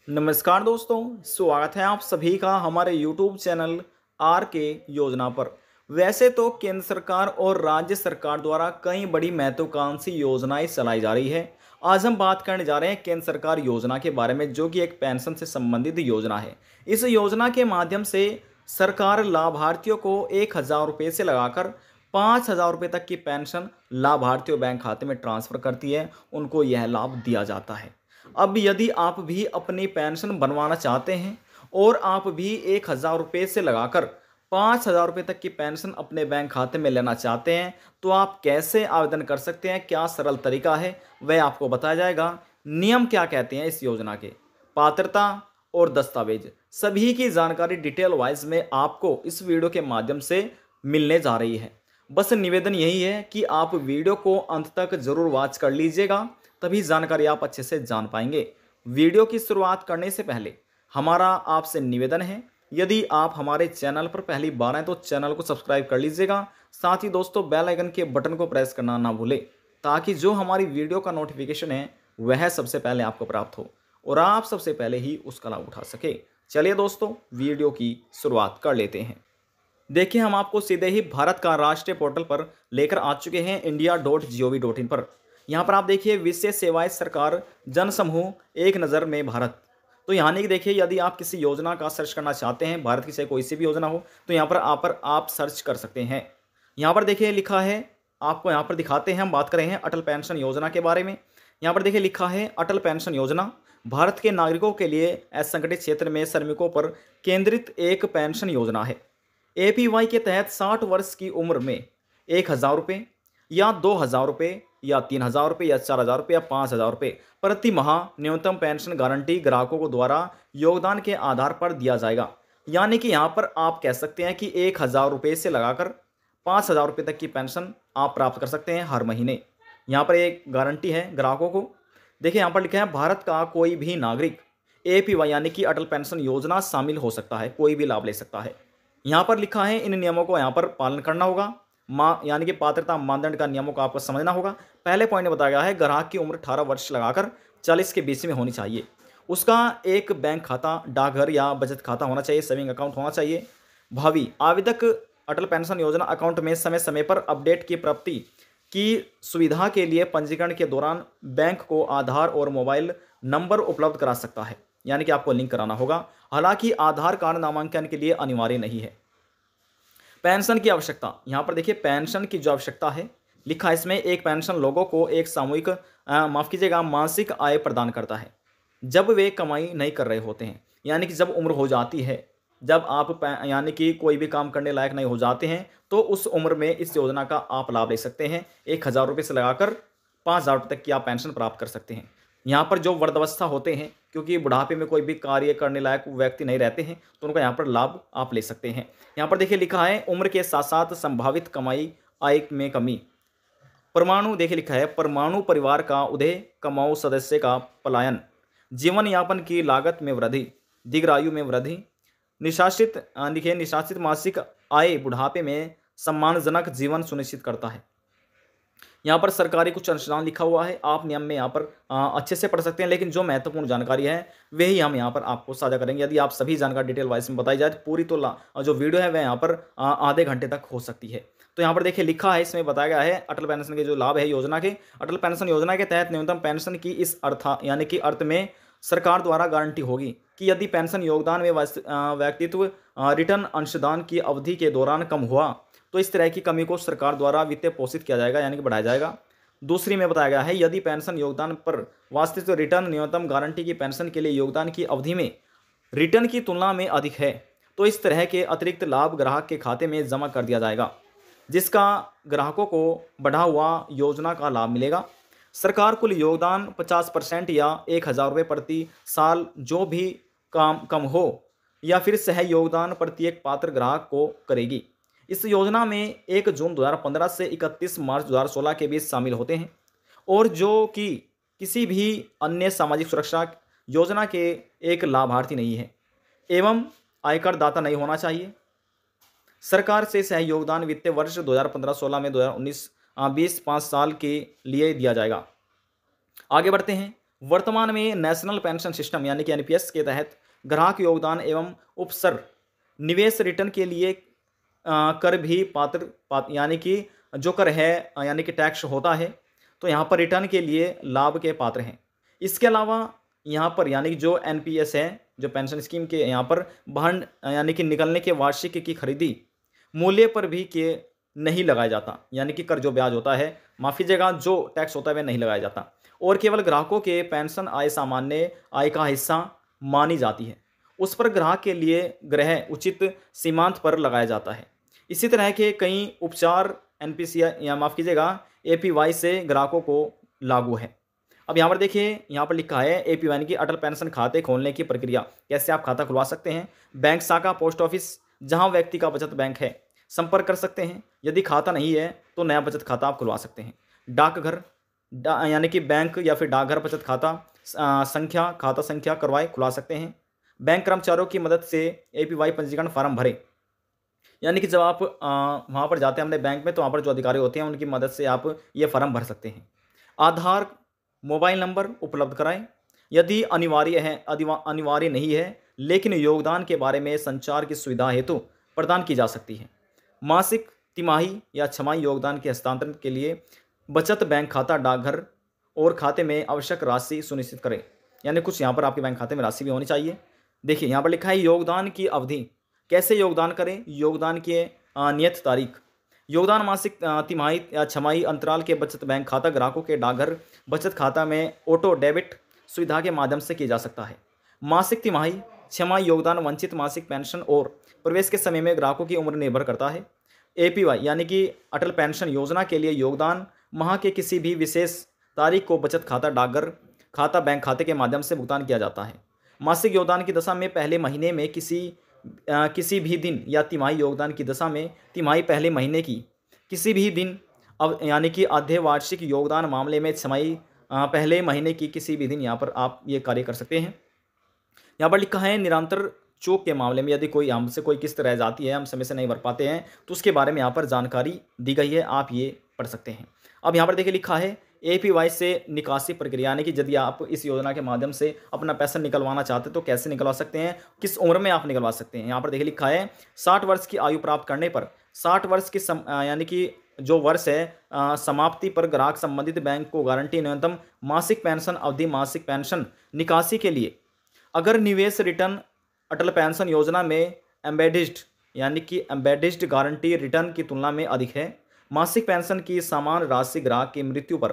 नमस्कार दोस्तों, स्वागत है आप सभी का हमारे YouTube चैनल आर के योजना पर। वैसे तो केंद्र सरकार और राज्य सरकार द्वारा कई बड़ी महत्वाकांक्षी योजनाएं चलाई जा रही है। आज हम बात करने जा रहे हैं केंद्र सरकार योजना के बारे में, जो कि एक पेंशन से संबंधित योजना है। इस योजना के माध्यम से सरकार लाभार्थियों को 1,000 रुपये से लगाकर 5,000 रुपये तक की पेंशन लाभार्थियों बैंक खाते में ट्रांसफर करती है, उनको यह लाभ दिया जाता है। अब यदि आप भी अपनी पेंशन बनवाना चाहते हैं और आप भी 1,000 रुपये से लगाकर 5,000 रुपये तक की पेंशन अपने बैंक खाते में लेना चाहते हैं, तो आप कैसे आवेदन कर सकते हैं, क्या सरल तरीका है, वह आपको बताया जाएगा। नियम क्या कहते हैं इस योजना के, पात्रता और दस्तावेज, सभी की जानकारी डिटेल वाइज में आपको इस वीडियो के माध्यम से मिलने जा रही है। बस निवेदन यही है कि आप वीडियो को अंत तक जरूर वॉच कर लीजिएगा, तभी जानकारी आप अच्छे से जान पाएंगे। वीडियो की शुरुआत करने से पहले हमारा आपसे निवेदन है, यदि आप हमारे चैनल पर पहली बार हैं तो चैनल को सब्सक्राइब कर लीजिएगा। साथ ही दोस्तों बेल आइकन के बटन को प्रेस करना ना भूलें, ताकि जो हमारी वीडियो का नोटिफिकेशन है वह सबसे पहले आपको प्राप्त हो और आप सबसे पहले ही उसका लाभ उठा सके। चलिए दोस्तों, वीडियो की शुरुआत कर लेते हैं। देखिए, हम आपको सीधे ही भारत का राष्ट्रीय पोर्टल पर लेकर आ चुके हैं, india.gov.in पर। यहाँ पर आप देखिए, विशेष सेवाएं सरकार जन समूह एक नज़र में भारत। तो यहाँ नहीं कि देखिए, यदि आप किसी योजना का सर्च करना चाहते हैं, भारत की चाहे कोई सी भी योजना हो, तो यहाँ पर आप सर्च कर सकते हैं। यहाँ पर देखिए लिखा है, आपको यहाँ पर दिखाते हैं, हम बात कर रहे हैं अटल पेंशन योजना के बारे में। यहाँ पर देखिए लिखा है, अटल पेंशन योजना भारत के नागरिकों के लिए असंगठित क्षेत्र में श्रमिकों पर केंद्रित एक पेंशन योजना है। एपीवाई के तहत 60 वर्ष की उम्र में 1,000 रुपये या 2,000 रुपये या 3,000 रुपये या 4,000 रुपये या 5,000 रुपये प्रति माह न्यूनतम पेंशन गारंटी ग्राहकों को द्वारा योगदान के आधार पर दिया जाएगा। यानी कि यहाँ पर आप कह सकते हैं कि 1,000 रुपये से लगाकर 5,000 रुपये तक की पेंशन आप प्राप्त कर सकते हैं हर महीने। यहाँ पर एक गारंटी है ग्राहकों को। देखिए यहाँ पर लिखा है, भारत का कोई भी नागरिक एपीवाई यानी कि अटल पेंशन योजना शामिल हो सकता है, कोई भी लाभ ले सकता है। यहाँ पर लिखा है, इन नियमों को यहाँ पर पालन करना होगा। यानी कि पात्रता मानदंड का नियमों को आपको समझना होगा। पहले पॉइंट में बताया गया है, ग्राहक की उम्र 18 वर्ष लगाकर 40 के बीच में होनी चाहिए। उसका एक बैंक खाता, डाकघर या बचत खाता होना चाहिए, सेविंग अकाउंट होना चाहिए। भावी आवेदक अटल पेंशन योजना अकाउंट में समय समय पर अपडेट की प्राप्ति की सुविधा के लिए पंजीकरण के दौरान बैंक को आधार और मोबाइल नंबर उपलब्ध करा सकता है, यानी कि आपको लिंक कराना होगा। हालांकि आधार कार्ड नामांकन के लिए अनिवार्य नहीं है। पेंशन की आवश्यकता, यहाँ पर देखिए पेंशन की जो आवश्यकता है लिखा है इसमें, एक पेंशन लोगों को एक सामूहिक मासिक आय प्रदान करता है जब वे कमाई नहीं कर रहे होते हैं। यानी कि जब उम्र हो जाती है, जब आप यानी कि कोई भी काम करने लायक नहीं हो जाते हैं, तो उस उम्र में इस योजना का आप लाभ ले सकते हैं। 1,000 रुपये से लगाकर 5,000 रुपये तक की आप पेंशन प्राप्त कर सकते हैं। यहाँ पर जो वृद्धावस्था होते हैं, क्योंकि बुढ़ापे में कोई भी कार्य करने लायक व्यक्ति नहीं रहते हैं, तो उनका यहाँ पर लाभ आप ले सकते हैं। यहाँ पर देखिए लिखा है, उम्र के साथ साथ संभावित कमाई आय में कमी। परमाणु, देखिए लिखा है, परमाणु परिवार का उदय, कमाऊ सदस्य का पलायन, जीवन यापन की लागत में वृद्धि, दीर्घायु में वृद्धि, निशासित मासिक आय बुढ़ापे में सम्मानजनक जीवन सुनिश्चित करता है। यहाँ पर सरकारी कुछ अनुदान लिखा हुआ है, आप नियम में यहाँ पर अच्छे से पढ़ सकते हैं, लेकिन जो महत्वपूर्ण जानकारी है वही हम यहाँ पर आपको साझा करेंगे। यदि आप सभी जानकारी डिटेल वाइज में बताई जाए तो पूरी तो जो वीडियो है वह यहाँ पर आधे घंटे तक हो सकती है। तो यहाँ पर देखिए लिखा है, इसमें बताया गया है अटल पेंशन के जो लाभ है योजना के। अटल पेंशन योजना के तहत न्यूनतम पेंशन की इस यानी कि अर्थ में सरकार द्वारा गारंटी होगी कि यदि पेंशन योगदान में व्यक्तित्व रिटर्न अंशदान की अवधि के दौरान कम हुआ, तो इस तरह की कमी को सरकार द्वारा वित्तीय पोषित किया जाएगा, यानी कि बढ़ाया जाएगा। दूसरी में बताया गया है, यदि पेंशन योगदान पर वास्तविक रिटर्न न्यूनतम गारंटी की पेंशन के लिए योगदान की अवधि में रिटर्न की तुलना में अधिक है, तो इस तरह के अतिरिक्त लाभ ग्राहक के खाते में जमा कर दिया जाएगा, जिसका ग्राहकों को बढ़ा हुआ योजना का लाभ मिलेगा। सरकार कुल योगदान 50% या 1,000 रुपये प्रति साल जो भी कम हो या फिर सह योगदान प्रत्येक पात्र ग्राहक को करेगी। इस योजना में 1 जून 2015 से 31 मार्च 2016 के बीच शामिल होते हैं और जो कि किसी भी अन्य सामाजिक सुरक्षा योजना के एक लाभार्थी नहीं है एवं आयकर दाता नहीं होना चाहिए। सरकार से सह योगदान वित्तीय वर्ष 2015-16 में 2019-20 5 साल के लिए दिया जाएगा। आगे बढ़ते हैं। वर्तमान में नेशनल पेंशन सिस्टम यानी कि एनपीएस के तहत ग्राहक योगदान एवं उपसर निवेश रिटर्न के लिए कर भी यानी कि जो कर है यानी कि टैक्स होता है, तो यहाँ पर रिटर्न के लिए लाभ के पात्र हैं। इसके अलावा यहाँ पर यानी कि जो एनपीएस है, जो पेंशन स्कीम के यहाँ पर वाहन यानी कि निकलने के वार्षिक की खरीदी मूल्य पर भी के नहीं लगाया जाता, यानी कि कर जो ब्याज होता है, माफ़ कीजिएगा, जो टैक्स होता है वह नहीं लगाया जाता और केवल ग्राहकों के पेंशन आय सामान्य आय का हिस्सा मानी जाती है। उस पर ग्राहक के लिए ग्रह उचित सीमांत पर लगाया जाता है। इसी तरह के कई उपचार एनपीसीआई या माफ़ कीजिएगा एपीवाई से ग्राहकों को लागू है। अब यहाँ पर देखिए, यहाँ पर लिखा है एपीवाई यानी कि अटल पेंशन खाते खोलने की प्रक्रिया, कैसे आप खाता खुलवा सकते हैं। बैंक शाखा, पोस्ट ऑफिस, जहाँ व्यक्ति का बचत बैंक है, संपर्क कर सकते हैं। यदि खाता नहीं है तो नया बचत खाता आप खुलवा सकते हैं। डाकघर यानी कि बैंक या फिर डाकघर बचत खाता संख्या, खाता संख्या करवाए खुला सकते हैं। बैंक कर्मचारियों की मदद से एपीवाई पंजीकरण फार्म भरें, यानी कि जब आप वहाँ पर जाते हैं अपने बैंक में, तो वहाँ पर जो अधिकारी होते हैं उनकी मदद से आप ये फार्म भर सकते हैं। आधार, मोबाइल नंबर उपलब्ध कराएं। यदि अनिवार्य नहीं है, लेकिन योगदान के बारे में संचार की सुविधा हेतु प्रदान की जा सकती है। मासिक, तिमाही या छमाही योगदान के हस्तांतरण के लिए बचत बैंक खाता, डाकघर और खाते में आवश्यक राशि सुनिश्चित करें, यानी कुछ यहाँ पर आपके बैंक खाते में राशि भी होनी चाहिए। देखिए यहाँ पर लिखा है योगदान की अवधि, कैसे योगदान करें। योगदान की नियत तारीख, योगदान मासिक, तिमाही या छमाही अंतराल के बचत बैंक खाता, ग्राहकों के डाकघर बचत खाता में ऑटो डेबिट सुविधा के माध्यम से किया जा सकता है। मासिक, तिमाही, छमाही योगदान वंचित मासिक पेंशन और प्रवेश के समय में ग्राहकों की उम्र निर्भर करता है। एपीवाई यानी कि अटल पेंशन योजना के लिए योगदान माह के किसी भी विशेष तारीख को बचत खाता, डाकघर खाता, बैंक खाते के माध्यम से भुगतान किया जाता है। मासिक योगदान की दशा में पहले महीने में किसी भी दिन या तिमाही योगदान की दशा में तिमाही पहले महीने की किसी भी दिन, अब यानी कि अर्धवार्षिक योगदान मामले में छमाही पहले महीने की किसी भी दिन, यहाँ पर आप ये कार्य कर सकते हैं। यहाँ पर लिखा है निरंतर चूक के मामले में यदि कोई हमसे कोई किस्त रह जाती है, हम समय से नहीं भर पाते हैं, तो उसके बारे में यहाँ पर जानकारी दी गई है, आप ये पढ़ सकते हैं। अब यहाँ पर देखिए लिखा है एपीवाई से निकासी प्रक्रिया, यानी कि यदि आप इस योजना के माध्यम से अपना पैसा निकलवाना चाहते हैं तो कैसे निकलवा सकते हैं, किस उम्र में आप निकलवा सकते हैं। यहाँ पर देखिए लिखा है 60 वर्ष की आयु प्राप्त करने पर 60 वर्ष की यानी कि जो वर्ष है समाप्ति पर ग्राहक संबंधित बैंक को गारंटी न्यूनतम मासिक पेंशन अवधि, मासिक पेंशन निकासी के लिए अगर निवेश रिटर्न अटल पेंशन योजना में एम्बेडिज्ड यानी कि एम्बेडिज्ड गारंटी रिटर्न की तुलना में अधिक है। मासिक पेंशन की समान राशि ग्राहक की मृत्यु पर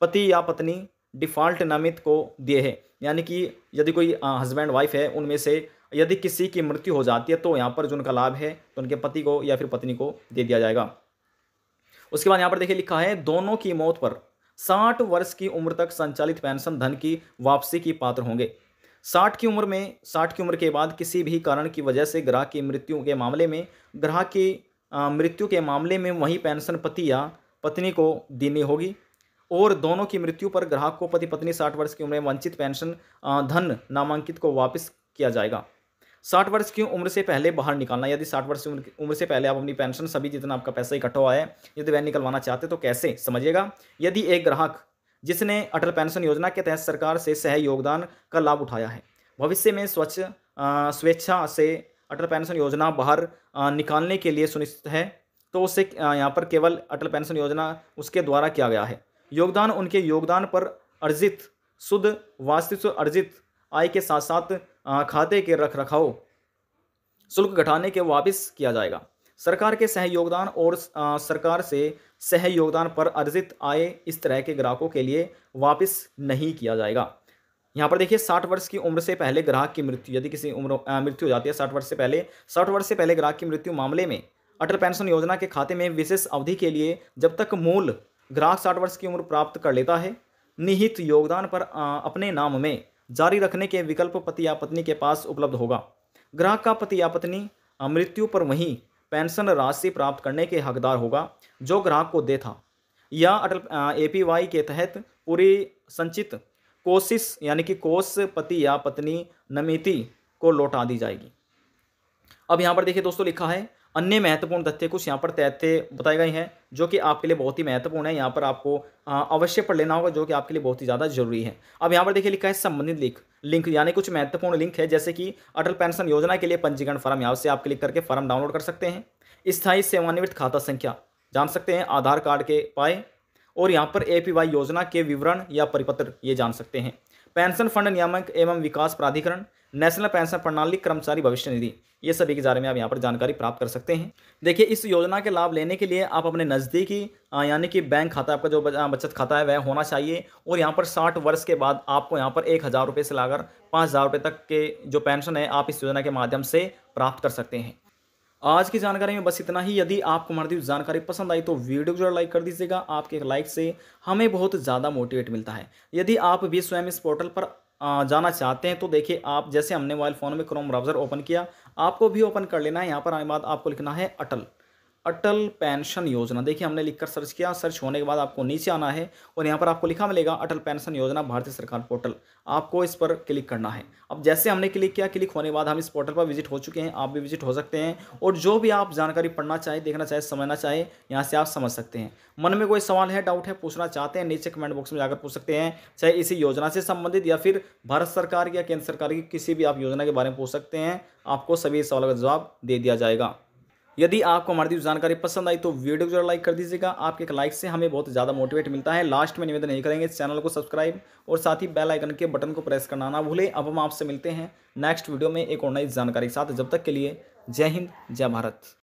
पति या पत्नी डिफ़ॉल्ट नामित को दिए है, यानी कि यदि कोई हस्बैंड वाइफ है, उनमें से यदि किसी की मृत्यु हो जाती है तो यहाँ पर जो उनका लाभ है तो उनके पति को या फिर पत्नी को दे दिया जाएगा। उसके बाद यहाँ पर देखिए लिखा है दोनों की मौत पर 60 वर्ष की उम्र तक संचालित पेंशन धन की वापसी की पात्र होंगे। 60 की उम्र के बाद किसी भी कारण की वजह से ग्राहक की मृत्यु के मामले में मृत्यु के मामले में वही पेंशन पति या पत्नी को देनी होगी और दोनों की मृत्यु पर ग्राहक को पति पत्नी 60 वर्ष की उम्र में वंचित पेंशन धन नामांकित को वापस किया जाएगा। 60 वर्ष की उम्र से पहले बाहर निकालना, यदि 60 वर्ष की उम्र से पहले आप अपनी पेंशन सभी जितना आपका पैसा इकट्ठा हुआ है यदि वह निकलवाना चाहते तो कैसे, समझिएगा। यदि एक ग्राहक जिसने अटल पेंशन योजना के तहत सरकार से सह योगदान का लाभ उठाया है भविष्य में स्वेच्छा से अटल पेंशन योजना बाहर निकालने के लिए सुनिश्चित है तो उसे यहाँ पर केवल अटल पेंशन योजना उसके द्वारा किया गया है। योगदान उनके योगदान पर अर्जित शुद्ध वास्तविक अर्जित आय के साथ साथ खाते के रखरखाव शुल्क घटाने के वापस किया जाएगा। सरकार के सह योगदान और सरकार से सह योगदान पर अर्जित आय इस तरह के ग्राहकों के लिए वापस नहीं किया जाएगा। यहाँ पर देखिए 60 वर्ष की उम्र से पहले ग्राहक की मृत्यु, यदि किसी मृत्यु हो जाती है 60 वर्ष से पहले ग्राहक की मृत्यु मामले में अटल पेंशन योजना के खाते में विशेष अवधि के लिए जब तक मूल ग्राहक 60 वर्ष की उम्र प्राप्त कर लेता है निहित योगदान पर अपने नाम में जारी रखने के विकल्प पति या पत्नी के पास उपलब्ध होगा। ग्राहक का पति या पत्नी मृत्यु पर वही पेंशन राशि प्राप्त करने के हकदार होगा जो ग्राहक को दे था या अटल एपीवाई के तहत पूरी संचित कोशिश यानी कि कोष पति या पत्नी नमिति को लौटा दी जाएगी। अब यहाँ पर देखिए दोस्तों लिखा है अन्य महत्वपूर्ण तथ्य कुछ यहाँ पर तथ्य बताए गए हैं जो कि आपके लिए बहुत ही महत्वपूर्ण है। यहाँ पर आपको अवश्य पढ़ लेना होगा, जो कि आपके लिए बहुत ही ज़्यादा जरूरी है। अब यहाँ पर देखिए लिखा है संबंधित लिंक यानी कुछ महत्वपूर्ण लिंक है, जैसे कि अटल पेंशन योजना के लिए पंजीकरण फॉर्म, यहाँ से आप क्लिक करके फॉर्म डाउनलोड कर सकते हैं। स्थायी सेवानिवृत्त खाता संख्या जान सकते हैं, आधार कार्ड के पाए, और यहाँ पर एपीवाई योजना के विवरण या परिपत्र ये जान सकते हैं। पेंशन फंड नियामक एवं विकास प्राधिकरण, नेशनल पेंशन प्रणाली, कर्मचारी भविष्य निधि, ये सभी के बारे में आप यहाँ पर जानकारी प्राप्त कर सकते हैं। देखिए इस योजना के लाभ लेने के लिए आप अपने नज़दीकी यानी कि बैंक खाता, आपका जो बचत खाता है वह होना चाहिए, और यहाँ पर 60 वर्ष के बाद आपको यहाँ पर 1000 रुपये से लाकर 5000 रुपये तक के जो पेंशन है आप इस योजना के माध्यम से प्राप्त कर सकते हैं। आज की जानकारी में बस इतना ही। यदि आपको हमारी जानकारी पसंद आई तो वीडियो को जरूर लाइक कर दीजिएगा। आपके एक लाइक से हमें बहुत ज़्यादा मोटिवेट मिलता है। यदि आप भी स्वयं इस पोर्टल पर जाना चाहते हैं तो देखिए, आप जैसे हमने मोबाइल फ़ोन में क्रोम ब्राउज़र ओपन किया, आपको भी ओपन कर लेना है। यहाँ पर आने के बाद आपको लिखना है अटल पेंशन योजना। देखिए हमने लिखकर सर्च किया, सर्च होने के बाद आपको नीचे आना है और यहाँ पर आपको लिखा मिलेगा अटल पेंशन योजना भारतीय सरकार पोर्टल। आपको इस पर क्लिक करना है। अब जैसे हमने क्लिक किया, क्लिक होने के बाद हम इस पोर्टल पर विजिट हो चुके हैं। आप भी विजिट हो सकते हैं और जो भी आप जानकारी पढ़ना चाहे, देखना चाहे, समझना चाहे, यहाँ से आप समझ सकते हैं। मन में कोई सवाल है, डाउट है, पूछना चाहते हैं, नीचे कमेंट बॉक्स में जाकर पूछ सकते हैं। चाहे इसी योजना से संबंधित या फिर भारत सरकार या केंद्र सरकार की किसी भी आप योजना के बारे में पूछ सकते हैं। आपको सभी सवालों का जवाब दे दिया जाएगा। यदि आपको हमारी जानकारी पसंद आई तो वीडियो को जरूर लाइक कर दीजिएगा। आपके एक लाइक से हमें बहुत ज़्यादा मोटिवेट मिलता है। लास्ट में निवेदन नहीं करेंगे, चैनल को सब्सक्राइब और साथ ही बेल आइकन के बटन को प्रेस करना ना भूलें। अब हम आपसे मिलते हैं नेक्स्ट वीडियो में एक और नई जानकारी के साथ। जब तक के लिए जय हिंद, जय भारत।